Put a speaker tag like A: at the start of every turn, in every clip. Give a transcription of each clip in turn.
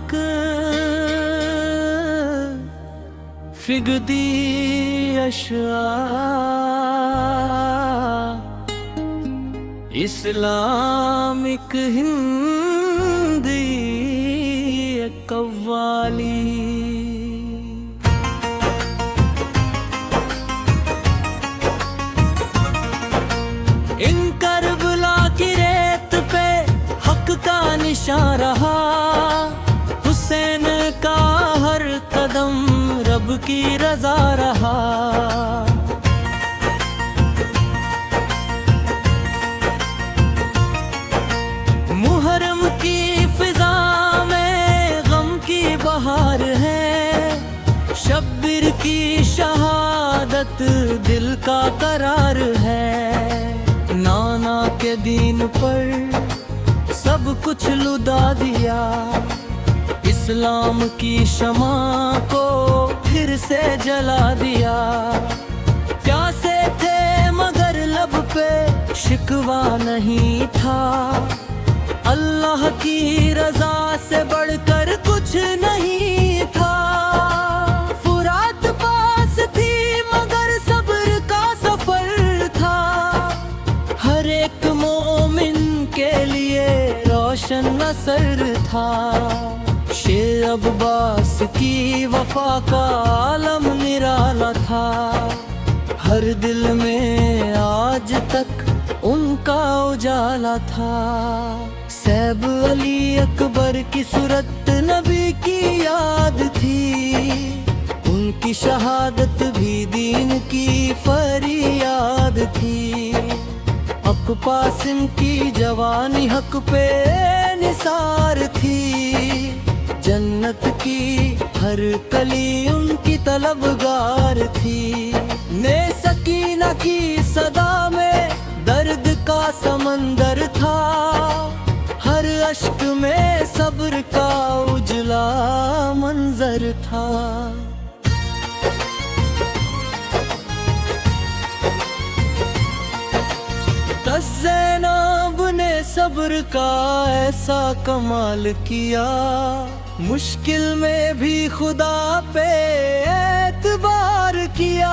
A: تک فگدی اشعار اسلامک ہندی قوالی۔ ان کربلا کی ریت پہ حق کا نشان رہا، حسین کا ہر قدم رب کی رضا رہا۔ محرم کی فضا میں غم کی بہار ہے، شبیر کی شہادت دل کا قرار ہے۔ نانا کے دین پر سب کچھ لٹا دیا، اسلام کی شمع کو پھر سے جلا دیا۔ پیاسے تھے مگر لب پہ شکوہ نہیں تھا، اللہ کی رضا سے بڑھ کر کچھ نہیں تھا۔ فرات پاس تھی مگر صبر کا سفر تھا، ہر ایک مومن کے لیے روشن اثر تھا۔ شیر عباس کی وفا کا عالم نرالا تھا، ہر دل میں آج تک ان کا اجالا تھا۔ سیب علی اکبر کی صورت نبی کی یاد تھی، ان کی شہادت بھی دین کی فریاد تھی۔ قاسم کی جوانی حق پہ نثار تھی، جنت کی ہر کلی ان کی طلبگار تھی۔ نے سکینہ کی صدا میں درد کا سمندر تھا، ہر اشک میں صبر کا اجلا منظر تھا۔ زینب نے صبر کا ایسا کمال کیا، مشکل میں بھی خدا پہ اعتبار کیا۔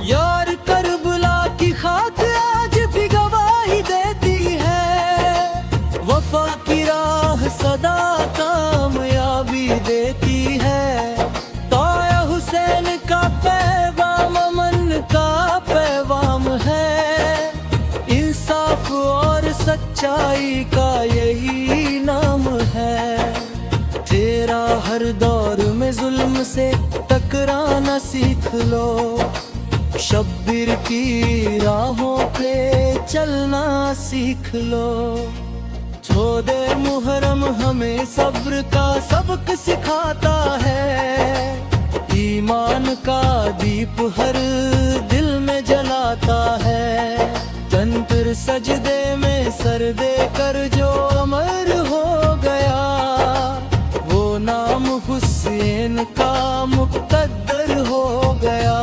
A: یار کربلا کی خاک آج بھی گواہی دیتی ہے، وفا کی راہ صدا کامیابی دیتی ہے۔ حسین کا پیغام امن کا پیغام ہے، انصاف اور سچائی کا یہی نام ہے۔ تیرا ہر دور میں ظلم سے ٹکرانا سیکھ لو، شبیر کی راہوں پہ چلنا سیکھ لو۔ چھودے محرم ہمیں صبر کا سبق سکھاتا ہے، ایمان کا دیپ ہر دل میں جلاتا ہے۔ تن پر سجدے میں سر دے کر جو امر ہو گیا، وہ نام حسین کا مقدر ہو گیا۔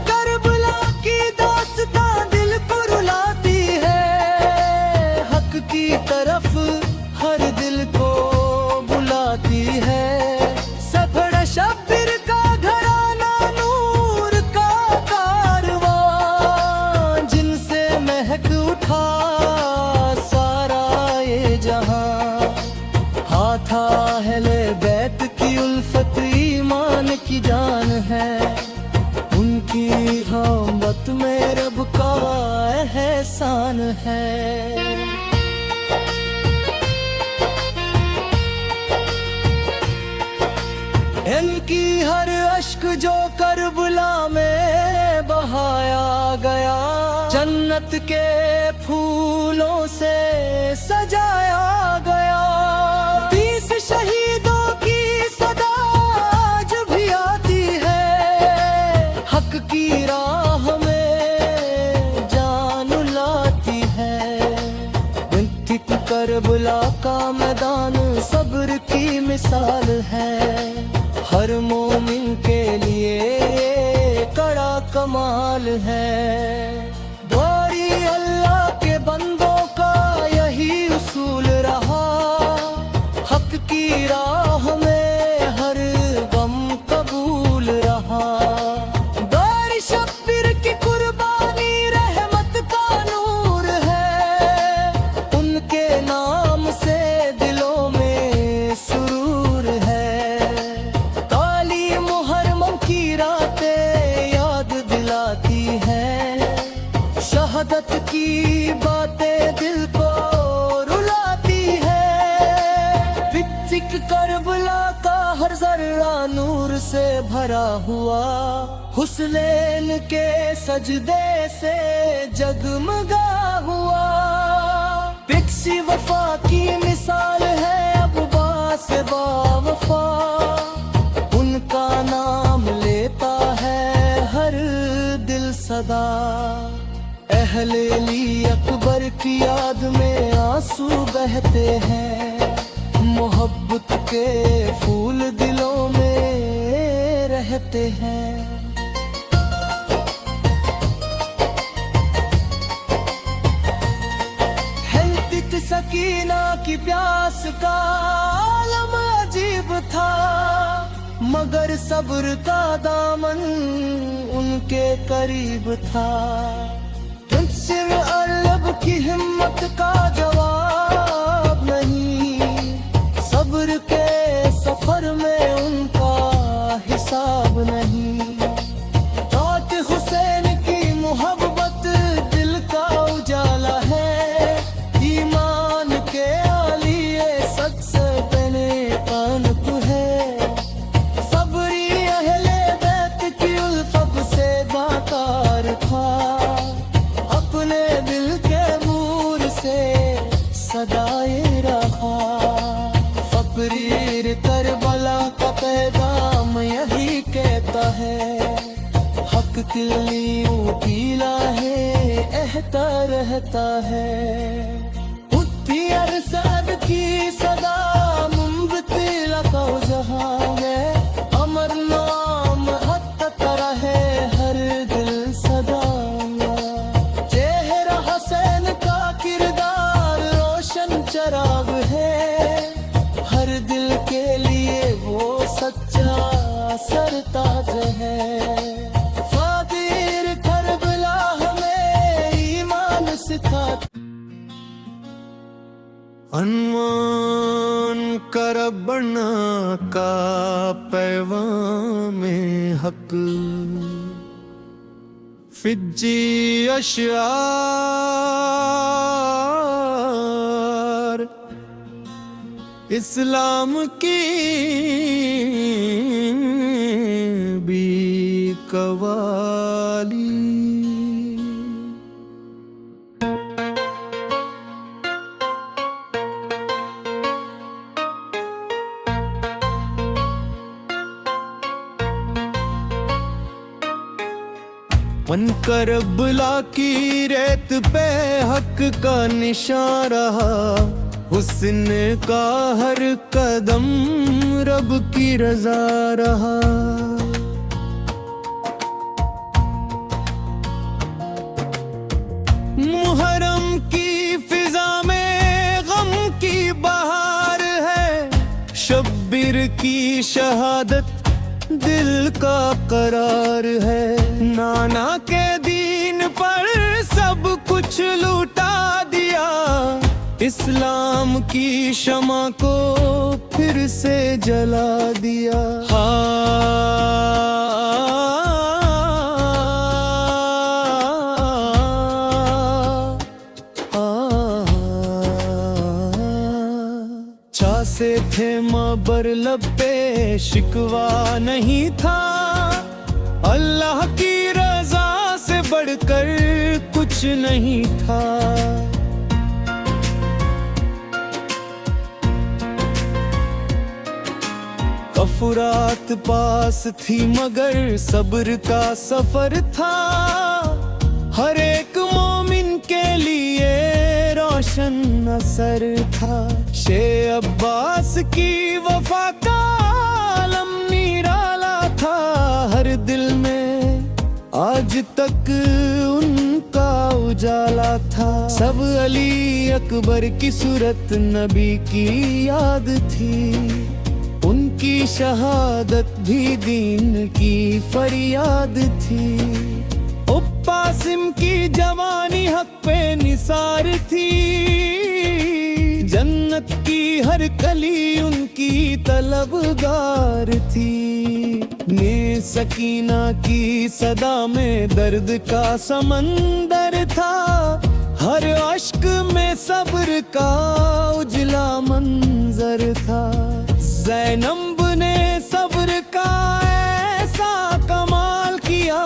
A: کربلا کی داستان دل کو رلاتی ہے، حق کی طرف ہر دل کو بلاتی ہے۔ شبیر کا گھرانہ نور کا کارواں، جن سے مہک اٹھا سارا یہ جہاں۔ ہاتھ اہل بیت کی الفت ایمان کی جان ہے، ان کی رحمت میں رب کا احسان ہے۔ ان کی ہر اشک جو کربلا میں بہایا گیا، جنت کے پھولوں سے سجایا گیا۔ 30 شہیدوں کی صدا آج بھی آتی ہے، حق کی راہ میں جان لاتی ہے۔ کربلا کا میدان صبر کی مثال ہے، ہر مومن کے لیے کڑا کمال ہے۔ حسنین کے سجدے سے جگمگا ہوا، پکسی وفا کی مثال ہے عباس با وفا، ان کا نام لیتا ہے ہر دل صدا، اہل علی اکبر کی یاد میں آنسو بہتے ہیں، محبت کے پھول دلوں میں رہتے ہیں۔ سکینہ کی پیاس کا عالم عجیب تھا، مگر صبر کا دامن ان کے قریب تھا، تنصر عرب کی ہمت کا جواب نہیں، صبر کے سفر میں ان کا حساب نہیں، طاعت حسین کی محبت دل کا اجالا ہے، صدائے رہا، فقیر کربلا کا پیغام یہی کہتا ہے، حق کے لیے پیلا ہے اہتا رہتا ہے، اٹھتی ارسد کی صدا منبت لگا جہاں میں، امر نام حت رہے ہر دل صدا، چہرہ حسین کا کردار چراغ ہے، ہر دل کے لیے وہ سچا سرتاج ہے، فاتر کربلا ہمیں ایمان سکھاتا، عنوان کربنا کا پیغام حق، فجی اشعار اسلام کی بھی قوالی، من کربلا کی ریت پہ حق کا نشان رہا، حسن کا ہر قدم رب کی رضا رہا، محرم کی فضا میں غم کی بہار ہے، شبیر کی شہادت دل کا قرار ہے، نانا کے دین پر سب کچھ لوٹا دیا، اسلام کی شمع کو پھر سے جلا دیا، چھا سے تھے مابر لب پہ شکوا نہیں تھا، اللہ کی رضا سے بڑھ کر کچھ نہیں تھا، کفرات پاس تھی مگر صبر کا سفر تھا، ہر ایک مومن کے لیے روشن اثر تھا، شیخ عباس کی وفا کا عالم نرالا تھا، ہر دل میں آج تک ان کا اجالا تھا، سب علی اکبر کی صورت نبی کی یاد تھی، ان کی شہادت بھی دین کی فریاد تھی، قاسم کی جوانی حق پہ نثار تھی، جنت کی ہر کلی ان کی طلبگار تھی، نے سکینہ کی صدا میں درد کا سمندر تھا، ہر عشق میں صبر کا اجلا منظر تھا، زینب نے صبر کا ایسا کمال کیا،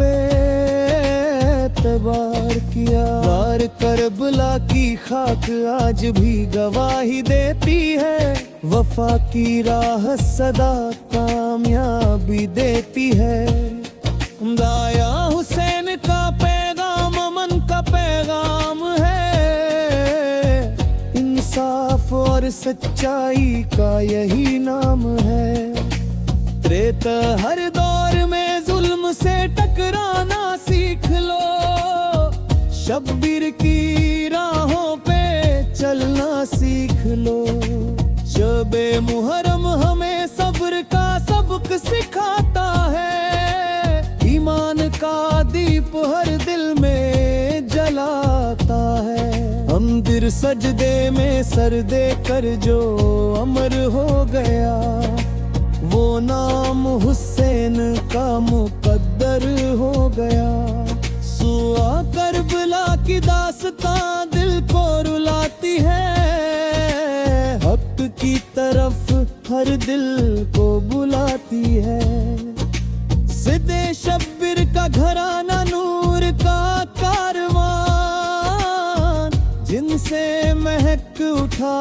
A: پہ اعتبار کیا۔ غار کربلا کی خاک آج بھی گواہی دیتی ہے، وفا کی راہ صدا کامیابی دیتی ہے۔ دایا حسین کا پیغام امن کا پیغام ہے، انصاف اور سچائی کا یہی نام ہے۔ تریتا ہر دور میں ظلم سے ٹکرانا سیکھ لو، شبیر کی راہوں پہ چلنا سیکھ لو۔ شب محرم ہمیں صبر کا سبق سکھاتا ہے، ایمان کا دیپ ہر دل میں جلاتا ہے۔ ہم در سجدے میں سر دے کر جو امر ہو گیا، وہ نام حسین کا مقدر ہو گیا۔ سوا کربلا کی داستان دل کو رلاتی ہے، حق کی طرف ہر دل کو بلاتی ہے۔ صدے شبیر کا گھرانہ نور کا کاروان، جن سے مہک اٹھا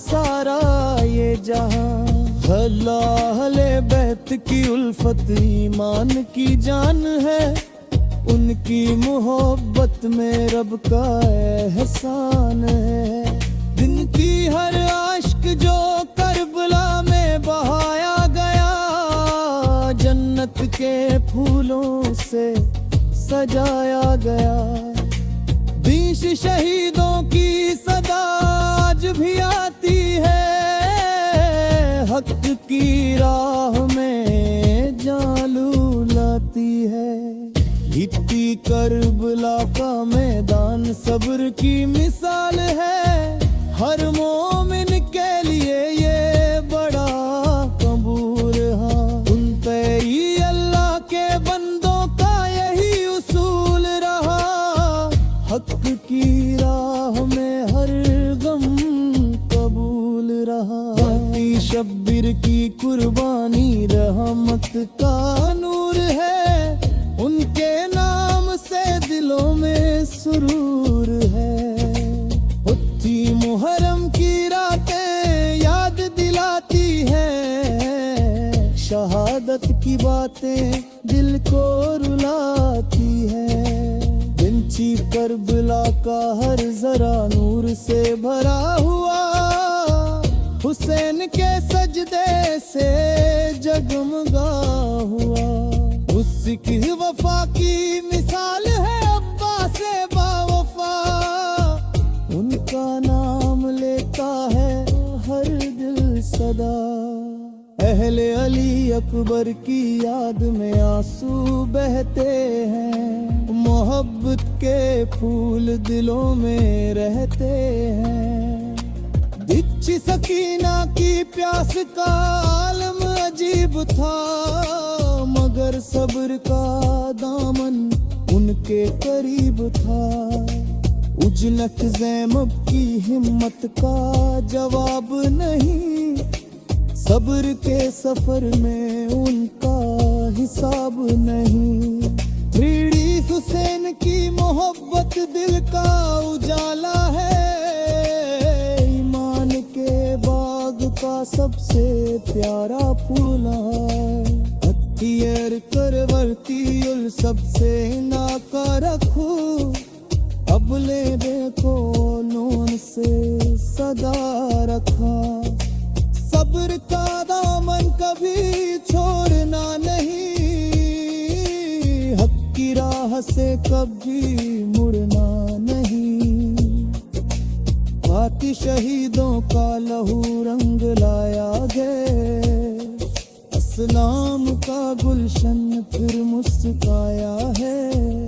A: سارا یہ جہاں۔ اہل بیت کی الفت ایمان کی جان ہے، ان کی محبت میں رب کا احسان ہے۔ دن کی ہر عشق جو کربلا میں بہایا گیا، جنت کے پھولوں سے سجایا گیا۔ بیش شہیدوں کی صدا آج بھی آتی ہے، حق کی راہ میں جالو لاتی ہے۔ گھٹی کربلا کا میدان صبر کی مثال ہے، ہر مومن کے لیے یہ بڑا قبول ہے۔ سنتے ہی اللہ کے بندوں کا یہی اصول رہا، حق کی راہ میں ہر غم قبول رہا۔ شبیر کی قربانی رحمت کا نور ہے، ان کے نام سے دلوں میں سرور ہے۔ ہوتی محرم کی راتیں یاد دلاتی ہے، شہادت کی باتیں دل کو رلاتی ہے۔ بنچی کربلا کا ہر ذرا نور سے بھرا ہوا، حسین کے سجدے سے جگمگا ہوا۔ اس کی وفا کی مثال ہے عباس باوفا، ان کا نام لیتا ہے ہر دل صدا۔ اہل علی اکبر کی یاد میں آنسو بہتے ہیں، محبت کے پھول دلوں میں رہتے ہیں۔ بچی سکینہ کی پیاس کا عالم عجیب تھا، مگر صبر کا دامن ان کے قریب تھا۔ اجلت زینب کی ہمت کا جواب نہیں، صبر کے سفر میں ان کا حساب نہیں۔ بھیڑی حسین کی محبت دل کا اجالا ہے، کا سب سے پیارا پھول ہے۔ ہتھیار کرورتی سب سے ناکا رکھو، اب لے دیکھو نون سے صدا رکھا۔ صبر کا دامن کبھی چھوڑنا نہیں، حق کی راہ سے کبھی مڑنا نہیں۔ باقی شہیدوں کا لہو رنگ لایا ہے، اسلام کا گلشن پھر مسکایا ہے۔